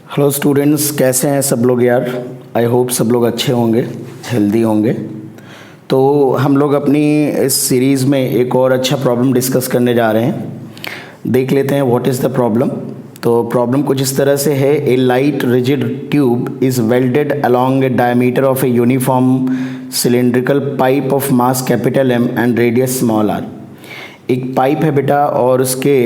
Hello students, कैसे हैं सब लोग यार। आई होप सब लोग अच्छे होंगे, हेल्दी होंगे। तो हम लोग अपनी इस सीरीज़ में एक और अच्छा प्रॉब्लम डिस्कस करने जा रहे हैं। देख लेते हैं व्हाट इज़ द प्रॉब्लम। तो प्रॉब्लम कुछ इस तरह से है। A light rigid tube is welded along a diameter of a uniform cylindrical pipe of mass capital M and radius small r. एक पाइप है बेटा और उसके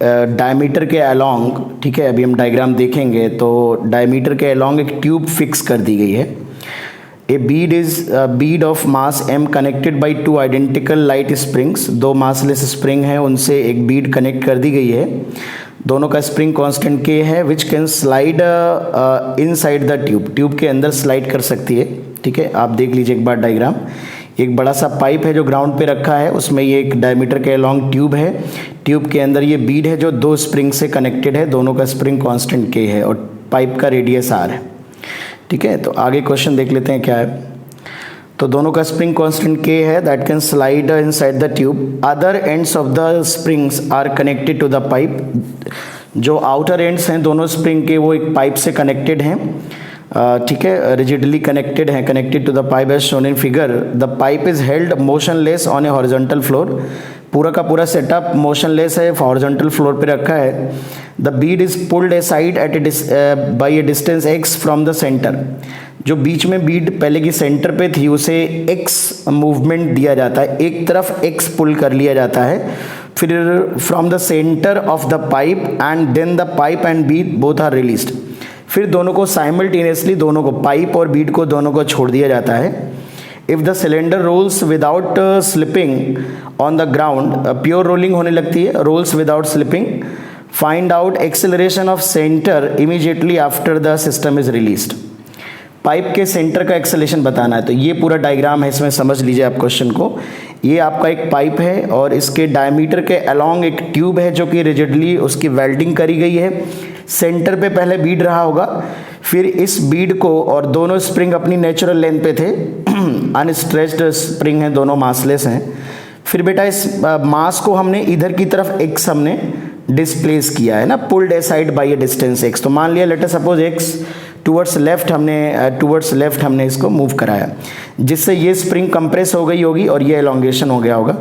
डायमीटर के अलॉन्ग, ठीक है, अभी हम डायग्राम देखेंगे तो डायमीटर के अलॉन्ग एक ट्यूब फिक्स कर दी गई है। A bead of mass m connected by two identical light springs. दो मासलेस स्प्रिंग हैं, उनसे एक बीड कनेक्ट कर दी गई है। दोनों का स्प्रिंग कांस्टेंट k है, which can slide inside the tube. Tube के अंदर स्लाइड कर सकती है, ठीक है। आप देख लीजिए एक बार डायग्राम। एक बड़ा सा पाइप है जो ग्राउंड पे रखा है, उसमें ये एक डायमीटर के अलॉन्ग ट्यूब है। ट्यूब के अंदर ये बीड है जो दो स्प्रिंग से कनेक्टेड है। दोनों का स्प्रिंग कांस्टेंट k है और पाइप का रेडियस r है, ठीक है। तो आगे क्वेश्चन देख लेते हैं क्या है। तो दोनों का स्प्रिंग कांस्टेंट k है, that can slide inside the tube. Other ends of the springs are connected to the pipe. जो आउटर एंड्स हैं दोनों स्प्रिंग के वो एक पाइप से कनेक्टेड हैं, ठीक है, रिजिडली कनेक्टेड है, connected to the pipe as shown in figure. The pipe is held motionless on a horizontal floor. पूरा का पूरा सेटअप मोशनलेस है, हॉरिजॉन्टल फ्लोर पे रखा है। The bead is pulled aside at a by a distance x from the centre. जो बीच में बीड पहले की सेंटर पे थी उसे x मूवमेंट दिया जाता है, एक तरफ x पुल कर लिया जाता है। फिर from the centre of the pipe and then the pipe and bead both are released. फिर दोनों को साइमल्टेनियसली, दोनों को, पाइप और बीड को, दोनों को छोड़ दिया जाता है। If the cylinder rolls without slipping on the ground, pure rolling होने लगती है, rolls without slipping, find out acceleration of centre immediately after the system is released. Pipe के सेंटर का एक्सेलरेशन बताना है। तो ये पूरा डायग्राम है, इसमें समझ लीजिए आप क्वेश्चन को। ये आपका एक पाइप है और इसके डायमीटर के अलॉन्ग एक ट्यूब है जो कि रिजिडली उसकी वेल्डिंग करी गई है। सेंटर पे पहले बीड रहा होगा, फिर इस बीड को, और दोनों स्प्रिंग अपनी नेचुरल लेंथ पे थे, अनस्ट्रेच्ड स्प्रिंग हैं, दोनों मासलेस हैं। फिर बेटा इस मास को हमने इधर की तरफ x हमने डिस्प्लेस किया है ना, pulled aside by a distance x। तो मान लिया let us suppose x towards left हमने इसको मूव कराया, जिससे ये स्प्रिंग कंप्रेस हो गई होगी और ये एलोंगेशन हो गया होगा।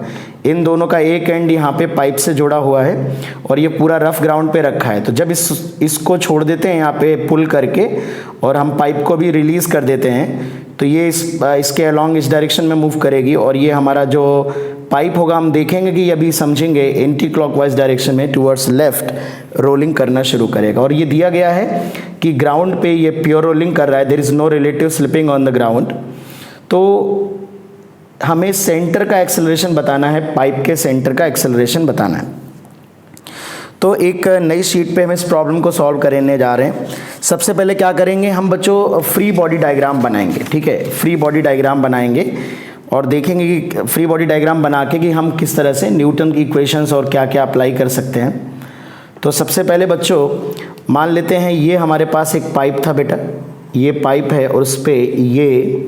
इन दोनों का एक एंड यहाँ पे पाइप से जुड़ा हुआ है और ये पूरा रफ ग्राउंड पे रखा है। तो जब इसको छोड़ देते हैं यहाँ पे पुल करके और हम पाइप को भी रिलीज कर देते हैं तो ये इसके अलॉन्ग इस डायरेक्शन में मूव करेगी और ये हमारा जो पाइप होगा हम देखेंगे कि अभी समझेंगे एंटी क्लॉकवाइज डायरेक्शन में टुवर्ड्स लेफ्ट रोलिंग करना शुरू करेगा। और ये दिया गया है कि ग्राउंड पे ये प्योर रोलिंग कर रहा है, there is no relative slipping on the ground. तो हमें सेंटर का एक्सेलरेशन बताना है, पाइप के सेंटर का एक्सेलरेशन बताना है। तो एक नई शीट पे हम इस प्रॉब्लम को सॉल्व करने जा रहे हैं। सबसे पहले क्या करेंगे हम बच्चों, फ्री बॉडी डायग्राम बनाएंगे, ठीक है। फ्री बॉडी डायग्राम बनाएंगे और देखेंगे कि फ्री बॉडी डायग्राम बना के कि हम किस तरह से न्यूटन की इक्वेशंस और क्या क्या अप्लाई कर सकते हैं। तो सबसे पहले बच्चों मान लेते हैं ये हमारे पास एक पाइप था बेटा, ये पाइप है और उस पर ये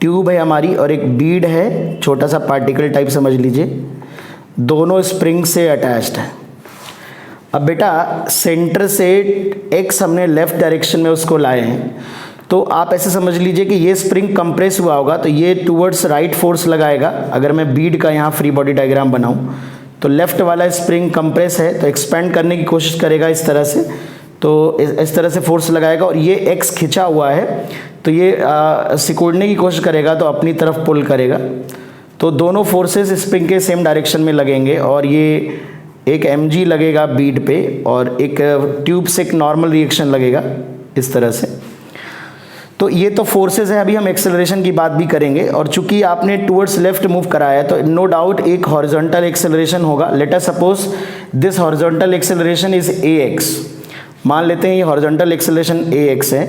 ट्यूब है हमारी और एक बीड है, छोटा सा पार्टिकल टाइप समझ लीजिए, दोनों स्प्रिंग से अटैच्ड है। अब बेटा सेंटर से x हमने लेफ्ट डायरेक्शन में उसको लाए हैं, तो आप ऐसे समझ लीजिए कि ये स्प्रिंग कंप्रेस हुआ होगा तो ये टुवर्ड्स राइट फोर्स लगाएगा। अगर मैं बीड का यहाँ फ्री बॉडी डायग्राम बनाऊँ तो लेफ्ट वाला स्प्रिंग कंप्रेस है तो एक्सपेंड करने की कोशिश करेगा इस तरह से, तो इस तरह से फोर्स लगाएगा और ये x खिंचा हुआ है तो ये सिकुड़ने की कोशिश करेगा तो अपनी तरफ पुल करेगा। तो दोनों फोर्सेस स्प्रिंग के सेम डायरेक्शन में लगेंगे और ये एक mg लगेगा बीड पे और एक ट्यूब से एक नॉर्मल रिएक्शन लगेगा इस तरह से। तो ये तो फोर्सेस है। अभी हम एक्सेलरेशन की बात भी करेंगे और चूंकि आपने टुवर्ड्स लेफ्ट मूव कराया है तो नो डाउट एक हॉरिजॉन्टल एक्सेलरेशन होगा। Late us suppose this horizontal acceleration is ax। मान लेते हैं ये हॉरिजॉन्टल एक्सेलरेशन ax है।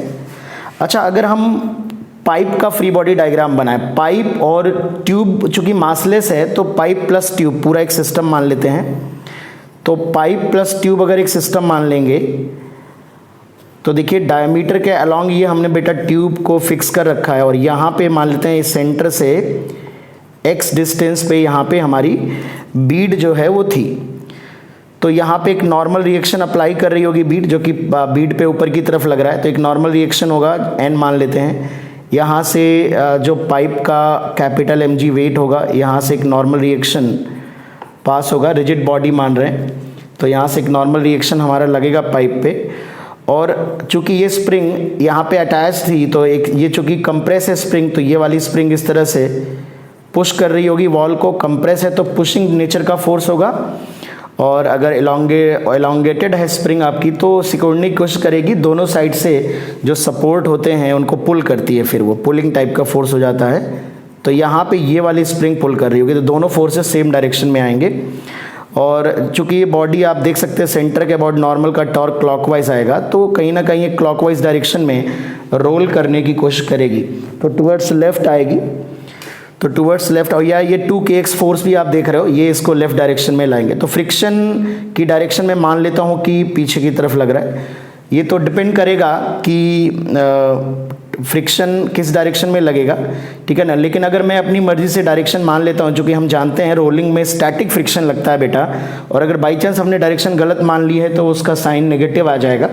अच्छा, अगर हम पाइप का फ्री बॉडी डायग्राम बनाए, पाइप और ट्यूब चूंकि मासलेस है तो पाइप प्लस ट्यूब पूरा एक सिस्टम मान लेते हैं। तो पाइप प्लस ट्यूब अगर एक सिस्टम मान लेंगे तो देखिए डायमीटर के अलॉन्ग ये हमने बेटा ट्यूब को फिक्स कर रखा है और यहाँ पे मान लेते हैं इस सेंटर से x डिस्टेंस पे यहाँ पे हमारी बीड जो है वो थी। तो यहाँ पे एक नॉर्मल रिएक्शन अप्लाई कर रही होगी बीड, जो कि बीड पे ऊपर की तरफ लग रहा है, तो एक नॉर्मल रिएक्शन होगा, n मान लेते हैं। यहाँ से जो पाइप का कैपिटल mg वेट होगा, यहाँ से एक नॉर्मल रिएक्शन पास होगा, रिजिड बॉडी मान रहे हैं, तो यहाँ से एक नॉर्मल रिएक्शन हमारा लगेगा पाइप पे। और चूंकि ये स्प्रिंग यहाँ पे अटैच थी, तो एक ये चूंकि कंप्रेस है स्प्रिंग, तो ये वाली स्प्रिंग इस तरह से पुश कर रही होगी वॉल को, कंप्रेस है तो पुशिंग नेचर का फोर्स होगा। और अगर एलोंगेटेड है स्प्रिंग आपकी, तो सिकुड़ने की कोशिश करेगी, दोनों साइड से जो सपोर्ट होते हैं उनको पुल करती है, फिर वो पुलिंग टाइप का फोर्स हो जाता है। तो यहाँ पे ये वाली स्प्रिंग पुल कर रही होगी, तो दोनों फोर्सेस सेम डायरेक्शन में आएंगे। और चूंकि ये बॉडी आप देख सकते हैं सेंटर के अबाउट नॉर्मल का टॉर्क क्लॉकवाइज आएगा, तो कहीं ना कहीं ये क्लॉकवाइज डायरेक्शन में रोल करने की कोशिश करेगी, तो टुवर्ड्स लेफ्ट आएगी, तो टुवर्ड्स लेफ्ट। और या ये 2kx फोर्स भी आप देख रहे हो, ये इसको लेफ्ट डायरेक्शन में लाएंगे। तो फ्रिक्शन की डायरेक्शन में मान लेता हूँ कि पीछे की तरफ लग रहा है। ये तो डिपेंड करेगा कि फ्रिक्शन किस डायरेक्शन में लगेगा, ठीक है ना। लेकिन अगर मैं अपनी मर्जी से डायरेक्शन मान लेता हूँ, जो कि हम जानते हैं रोलिंग में स्टैटिक फ्रिक्शन लगता है बेटा, और अगर बाई चांस हमने डायरेक्शन गलत मान ली है तो उसका साइन नेगेटिव आ जाएगा,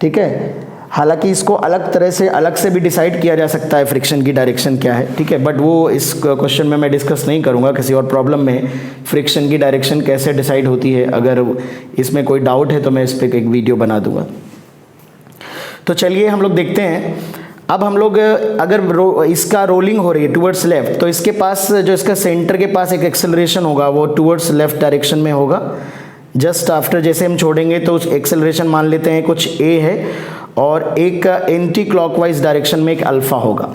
ठीक है। हालांकि इसको अलग तरह से अलग से भी डिसाइड किया जा सकता है फ्रिक्शन की डायरेक्शन क्या है, ठीक है, बट वो इस क्वेश्चन में मैं डिस्कस नहीं करूँगा। किसी और प्रॉब्लम में फ्रिक्शन की डायरेक्शन कैसे डिसाइड होती है, अगर इसमें कोई डाउट है तो मैं इस पर एक वीडियो बना दूँगा। तो चलिए हम लोग देखते हैं। अब हम लोग अगर इसका रोलिंग हो रही है टुवर्ड्स लेफ्ट, तो इसके पास जो इसका सेंटर के पास एक एक्सेलरेशन होगा, वो टुवर्ड्स लेफ्ट डायरेक्शन में होगा। जस्ट आफ्टर जैसे हम छोड़ेंगे तो उस एक्सेलरेशन मान लेते हैं कुछ a है, और एक एंटी क्लॉकवाइज डायरेक्शन में एक अल्फा होगा।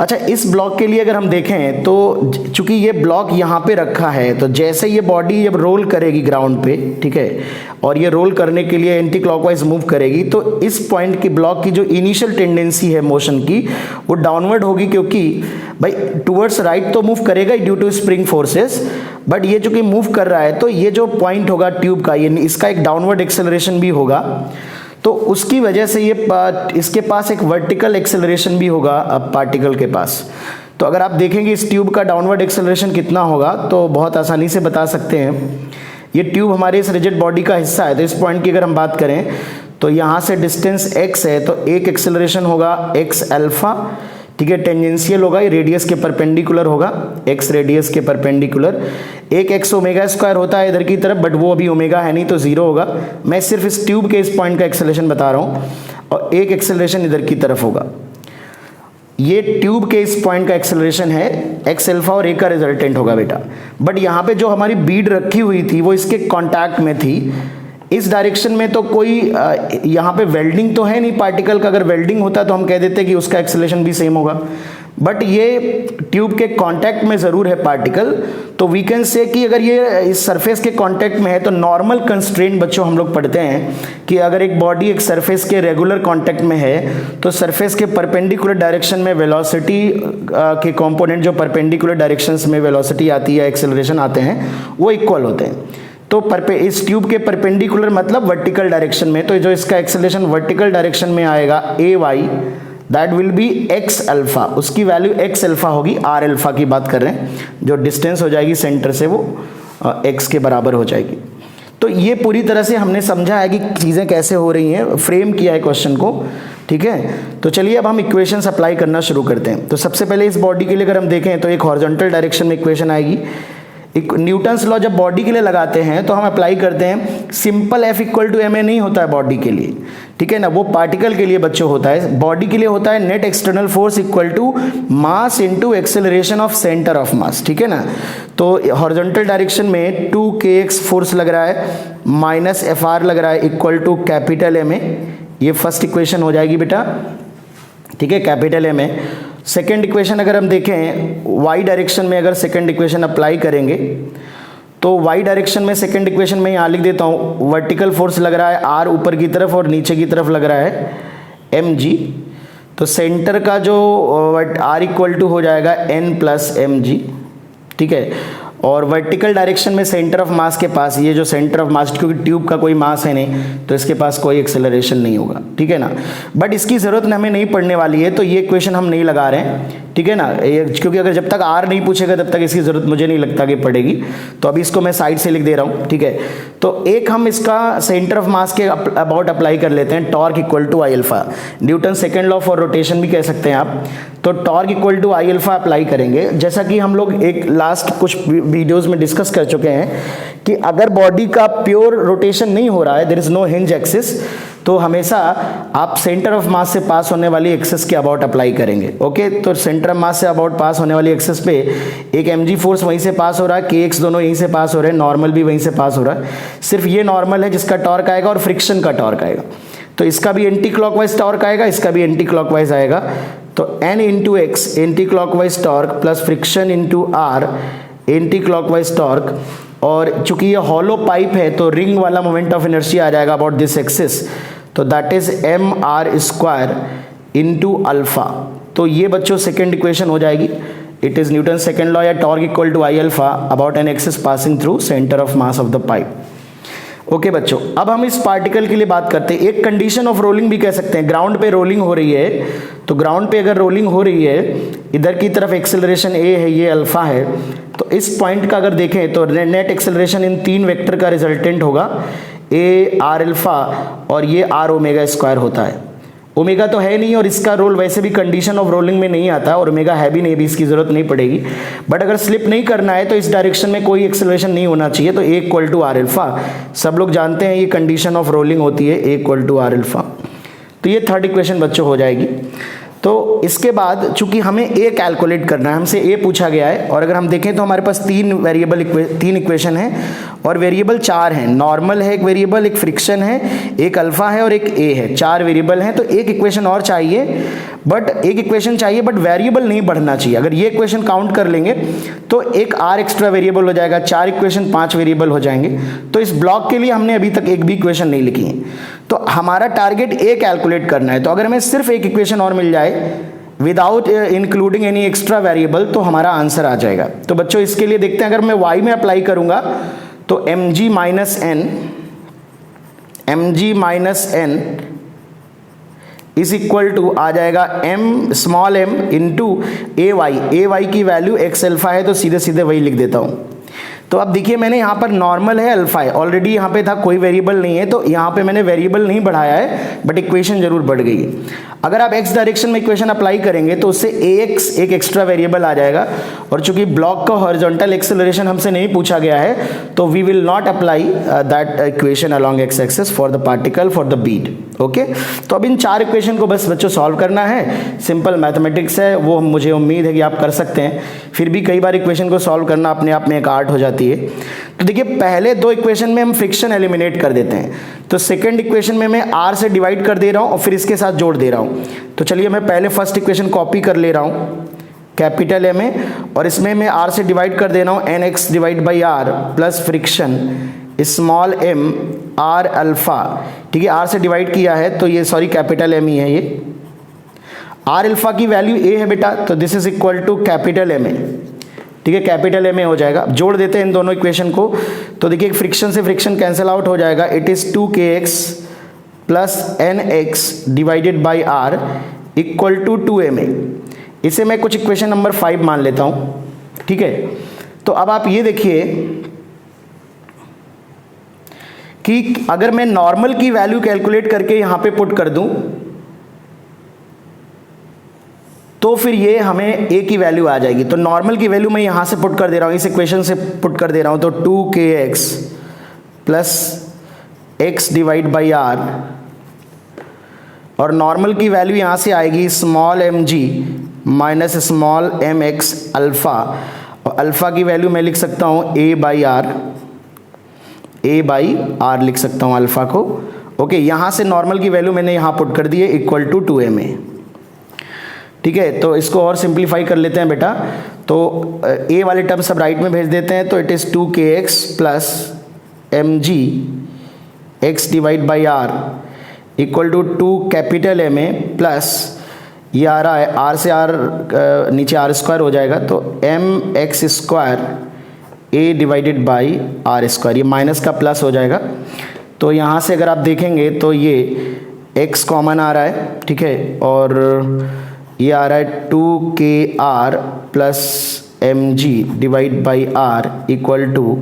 अच्छा, इस ब्लॉक के लिए अगर हम देखें तो चूंकि ये ब्लॉक यहाँ पे रखा है, तो जैसे ये बॉडी जब रोल करेगी ग्राउंड पे, ठीक है, और ये रोल करने के लिए एंटी क्लॉकवाइज मूव करेगी, तो इस पॉइंट की ब्लॉक की जो इनिशियल टेंडेंसी है मोशन की, वो डाउनवर्ड होगी, क्योंकि भाई टुवर्ड्स राइट तो मूव करेगा due to spring forces, but ये चूंकि मूव कर रहा है, तो ये जो पॉइंट होगा ट्यूब का, ये इसका एक डाउनवर्ड एक्सेलरेशन भी होगा, तो उसकी वजह से ये इसके पास एक वर्टिकल एक्सेलरेशन भी होगा अब पार्टिकल के पास। तो अगर आप देखेंगे इस ट्यूब का डाउनवर्ड एक्सेलरेशन कितना होगा, तो बहुत आसानी से बता सकते हैं। ये ट्यूब हमारे इस रिजिड बॉडी का हिस्सा है, तो इस पॉइंट की अगर हम बात करें तो यहाँ से डिस्टेंस x है, तो एक एक्सेलरेशन होगा x अल्फा, ठीक है, टेंजेंशियल होगा, ये रेडियस के परपेंडिकुलर होगा, x रेडियस के परपेंडिकुलर। एक x ओमेगा स्क्वायर होता है इधर की तरफ, बट वो अभी ओमेगा है नहीं, तो जीरो होगा। मैं सिर्फ इस ट्यूब के इस पॉइंट का एक्सेलरेशन बता रहा हूँ, और एक एक्सेलरेशन इधर की तरफ होगा। ये ट्यूब के इस पॉइंट का एक्सेलरेशन है x अल्फा, और a का रिजल्टेंट होगा बेटा। बट यहाँ पे जो हमारी बीड रखी हुई थी वो इसके कॉन्टैक्ट में थी, इस डायरेक्शन में तो कोई यहाँ पे वेल्डिंग तो है नहीं पार्टिकल का। अगर वेल्डिंग होता तो हम कह देते कि उसका एक्सेलरेशन भी सेम होगा, बट ये ट्यूब के कांटेक्ट में ज़रूर है पार्टिकल, तो वी कैन से कि अगर ये इस सरफेस के कांटेक्ट में है, तो नॉर्मल कंस्ट्रेंट बच्चों हम लोग पढ़ते हैं कि अगर एक बॉडी एक सरफेस के रेगुलर कांटेक्ट में है, तो सरफेस के परपेंडिकुलर डायरेक्शन में वेलोसिटी के कंपोनेंट जो परपेंडिकुलर डायरेक्शंस में वेलोसिटी आती है, एक्सेलरेशन आते हैं, वो इक्वल होते हैं। तो इस ट्यूब के परपेंडिकुलर मतलब वर्टिकल डायरेक्शन में, तो जो इसका एक्सेलरेशन वर्टिकल डायरेक्शन में आएगा a y, that will be x alpha, उसकी वैल्यू एक्स अल्फा होगी। आर अल्फा की बात कर रहे हैं, जो डिस्टेंस हो जाएगी सेंटर से वो एक्स के बराबर हो जाएगी। तो ये पूरी तरह से हमने समझा है कि चीज़ें कैसे हो रही हैं, फ्रेम किया है क्वेश्चन को, ठीक है। तो चलिए अब हम इक्वेशंस अप्लाई करना शुरू करते हैं। तो सबसे पहले इस बॉडी के लिए अगर हम देखें तो एक हॉरिजॉन्टल डायरेक्शन में इक्वेशन आएगी। न्यूटन्स लॉ जब बॉडी के लिए लगाते हैं तो हम अप्लाई करते हैं, simple F equal to ma नहीं होता है बॉडी के लिए, ठीक है ना, वो पार्टिकल के लिए बच्चों होता है। बॉडी के लिए होता है net external force equal to mass into acceleration of centre of mass, ठीक है ना। तो हॉरिजॉन्टल डायरेक्शन में 2kx फोर्स लग रहा है, माइनस Fr लग रहा है, इक्वल टू कैपिटल ma। ये फर्स्ट इक्वेशन हो जाएगी बेटा, ठीक है, कैपिटल ma। सेकेंड इक्वेशन अगर हम देखें y डायरेक्शन में, अगर सेकेंड इक्वेशन अप्लाई करेंगे तो y डायरेक्शन में सेकेंड इक्वेशन में यहाँ लिख देता हूँ, वर्टिकल फोर्स लग रहा है r ऊपर की तरफ और नीचे की तरफ लग रहा है mg। तो सेंटर का जो r इक्वल टू हो जाएगा n प्लस mg, ठीक है। और वर्टिकल डायरेक्शन में सेंटर ऑफ मास के पास, ये जो सेंटर ऑफ मास, क्योंकि ट्यूब का कोई मास है नहीं तो इसके पास कोई एक्सेलरेशन नहीं होगा, ठीक है ना। बट इसकी ज़रूरत हमें नहीं पड़ने वाली है, तो ये इक्वेशन हम नहीं लगा रहे हैं, ठीक है ना, क्योंकि अगर जब तक आर नहीं पूछेगा तब तक इसकी ज़रूरत मुझे नहीं लगता कि पड़ेगी। तो अभी इसको मैं साइड से लिख दे रहा हूँ, ठीक है। तो एक हम इसका सेंटर ऑफ मास के अबाउट अप्लाई कर लेते हैं, torque equal to I alpha, Newton second law for rotation भी कह सकते हैं आप। तो torque equal to I alpha apply करेंगे, जैसा कि हम लोग एक लास्ट कुछ वीडियोस में डिस्कस कर चुके हैं कि अगर बॉडी का प्योर रोटेशन नहीं हो रहा है, there is no hinge axis, तो हमेशा आप सेंटर ऑफ मास से पास होने वाली एक्सिस के अबाउट अप्लाई करेंगे, ओके। तो centre of mass say about पास होने वाली एक्सिस पे एक mg फोर्स वहीं से पास हो रहा है, kx दोनों यहीं से पास हो रहे हैं, नॉर्मल भी वहीं से पास हो रहा है, सिर्फ ये नॉर्मल है जिसका टॉर्क आएगा और फ्रिक्शन का टॉर्क आएगा। तो इसका भी एंटी क्लॉकवाइज टॉर्क आएगा, इसका भी एंटी क्लॉकवाइज आएगा। तो n into x anti clockwise torque plus friction into r anti clockwise torque, और चूंकि ये हॉलो पाइप है तो रिंग वाला मोमेंट ऑफ इनर्शिया आ जाएगा अबाउट दिस एक्सिस, तो that is m r square into alpha. तो ये बच्चों सेकेंड इक्वेशन हो जाएगी, it is Newton second law या torque equal to I alpha about an axis passing through centre of mass of the pipe. Okay बच्चों, अब हम इस पार्टिकल के लिए बात करते हैं। एक कंडीशन ऑफ रोलिंग भी कह सकते हैं, ग्राउंड पे रोलिंग हो रही है, तो ग्राउंड पे अगर रोलिंग हो रही है, इधर की तरफ एक्सेलरेशन ए है, ये अल्फा है, तो इस पॉइंट का अगर देखें तो नेट एक्सेलरेशन इन तीन वेक्टर का रिजल्टेंट होगा, ए आर अल्फा और ये आर ओमेगा स्क्वायर होता है। ओमेगा तो है नहीं और इसका रोल वैसे भी कंडीशन ऑफ रोलिंग में नहीं आता, और ओमेगा है भी नहीं, भी इसकी जरूरत नहीं पड़ेगी। बट अगर स्लिप नहीं करना है तो इस डायरेक्शन में कोई एक्सेलरेशन नहीं होना चाहिए, तो ए इक्वल टू आर अल्फा, सब लोग जानते हैं ये कंडीशन ऑफ रोलिंग होती है, ए इक्वल टू आर अल्फा। तो ये थर्ड इक्वेशन बच्चों हो जाएगी। तो इसके बाद चूंकि हमें ए कैलकुलेट करना है, हमसे ए पूछा गया है, और अगर हम देखें तो हमारे पास तीन इक्वेशन है और वेरिएबल चार हैं, नॉर्मल है एक वेरिएबल, एक फ्रिक्शन है, एक अल्फा है और एक ए है, चार वेरिएबल हैं। तो एक इक्वेशन और चाहिए, बट वेरिएबल नहीं बढ़ना चाहिए। अगर ये इक्वेशन काउंट कर लेंगे तो एक आर एक्स्ट्रा वेरिएबल हो जाएगा, चार इक्वेशन पांच वेरिएबल हो जाएंगे। तो इस ब्लॉक के लिए हमने अभी तक एक भी इक्वेशन नहीं लिखी है, तो हमारा टारगेट ए कैलकुलेट करना है। तो अगर हमें सिर्फ एक इक्वेशन और मिल जाए without including any extra variable, तो हमारा आंसर आ जाएगा। तो बच्चों इसके लिए देखते हैं, अगर मैं y में अप्लाई करूंगा तो mg minus n is equal to आ जाएगा m small m into a y की वैल्यू x अल्फा है, तो सीधे सीधे वही लिख देता हूं। तो अब देखिए मैंने यहाँ पर नॉर्मल है, अल्फा है, ऑलरेडी यहाँ पे था, कोई वेरिएबल नहीं है, तो यहाँ पे मैंने वेरिएबल नहीं बढ़ाया है, बट इक्वेशन जरूर बढ़ गई है। अगर आप x डायरेक्शन में इक्वेशन अप्लाई करेंगे तो उससे ax एक एक्स्ट्रा वेरिएबल आ जाएगा, और चूंकि ब्लॉक का हॉरिजॉन्टल एक्सेलरेशन हमसे नहीं पूछा गया है, तो we will not apply that equation along x axis for the particle for the bead. Okay, तो अब इन चार इक्वेशन को बस बच्चों सॉल्व करना है, सिंपल मैथमेटिक्स है, वो मुझे उम्मीद है कि आप कर सकते हैं। फिर भी कई बार इक्वेशन को सॉल्व करना अपने आप में एक आर्ट हो जाती है। तो देखिए पहले दो इक्वेशन में हम फ्रिक्शन एलिमिनेट कर देते हैं, तो सेकंड इक्वेशन में मैं r से डिवाइड कर दे रहा हूं और फिर इसके साथ जोड़ दे रहा हूं। तो चलिए मैं पहले फर्स्ट इक्वेशन कॉपी कर ले रहा हूं कैपिटल ए में, और इसमें मैं r से डिवाइड कर दे रहा हूं nx divide by r plus friction small m r alpha. ठीक है, r से डिवाइड किया है तो ये सॉरी कैपिटल m ही है, ये r अल्फा की वैल्यू a है बेटा, तो this is equal to capital m है। ठीक है, कैपिटल ए में हो जाएगा। जोड़ देते हैं इन दोनों इक्वेशन को, तो देखिए फ्रिक्शन से फ्रिक्शन कैंसिल आउट हो जाएगा, it is 2kx plus nx divided by r equal to 2ma। इसे मैं कुछ इक्वेशन नंबर 5 मान लेता हूं। ठीक है, तो अब आप ये देखिए कि अगर मैं नॉर्मल की वैल्यू कैलकुलेट करके यहां पे पुट कर दूं तो फिर ये हमें a की वैल्यू आ जाएगी। तो नॉर्मल की वैल्यू मैं यहां से पुट कर दे रहा हूं, इस इक्वेशन से पुट कर दे रहा हूं, तो 2kx plus x divide by r, और नॉर्मल की वैल्यू यहां से आएगी small mg minus small mx alpha, और अल्फा की वैल्यू मैं लिख सकता हूं a बाई r लिख सकता हूं अल्फा को। ओके, यहां से नॉर्मल की वैल्यू मैंने यहां पुट कर दी है इक्वल टू 2ma। ठीक है, तो इसको और सिंप्लीफाई कर लेते हैं बेटा, तो a वाले टर्म सब राइट में भेज देते हैं, तो it is 2kx plus mg x divide by r equal to 2 capital m plus ये आ रहा है r से r नीचे r स्क्वायर हो जाएगा, तो mx square a divided by r square, ये माइनस का प्लस हो जाएगा। तो यहाँ से अगर आप देखेंगे तो ये x कॉमन आ रहा है, ठीक है, और ये आ रहा है 2kr plus mg divide by r equal to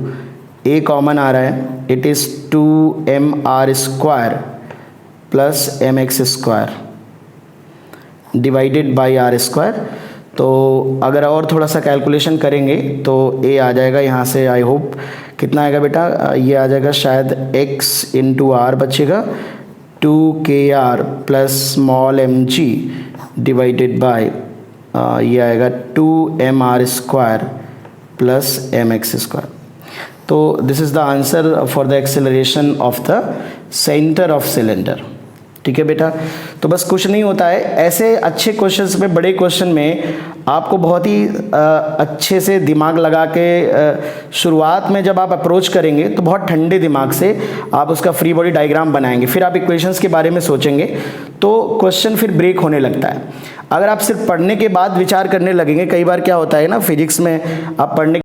a common आ रहा है, it is 2mr square plus mx square divided by r square. तो अगर और थोड़ा सा कैलकुलेशन करेंगे तो a आ जाएगा यहाँ से, आई होप कितना आएगा बेटा, ये आ जाएगा शायद x इंटू आर बचेगा 2kr plus small mg divided by ये आएगा 2mr square plus mx square. तो this is the answer for the acceleration of the centre of cylinder. ठीक है बेटा, तो बस कुछ नहीं होता है, ऐसे अच्छे क्वेश्चंस में, बड़े क्वेश्चन में आपको बहुत ही अच्छे से दिमाग लगा के शुरुआत में जब आप अप्रोच करेंगे तो बहुत ठंडे दिमाग से आप उसका फ्री बॉडी डायग्राम बनाएंगे, फिर आप इक्वेशंस के बारे में सोचेंगे तो क्वेश्चन फिर ब्रेक होने लगता है। अगर आप सिर्फ पढ़ने के बाद विचार करने लगेंगे, कई बार क्या होता है ना, फिजिक्स में आप पढ़ने के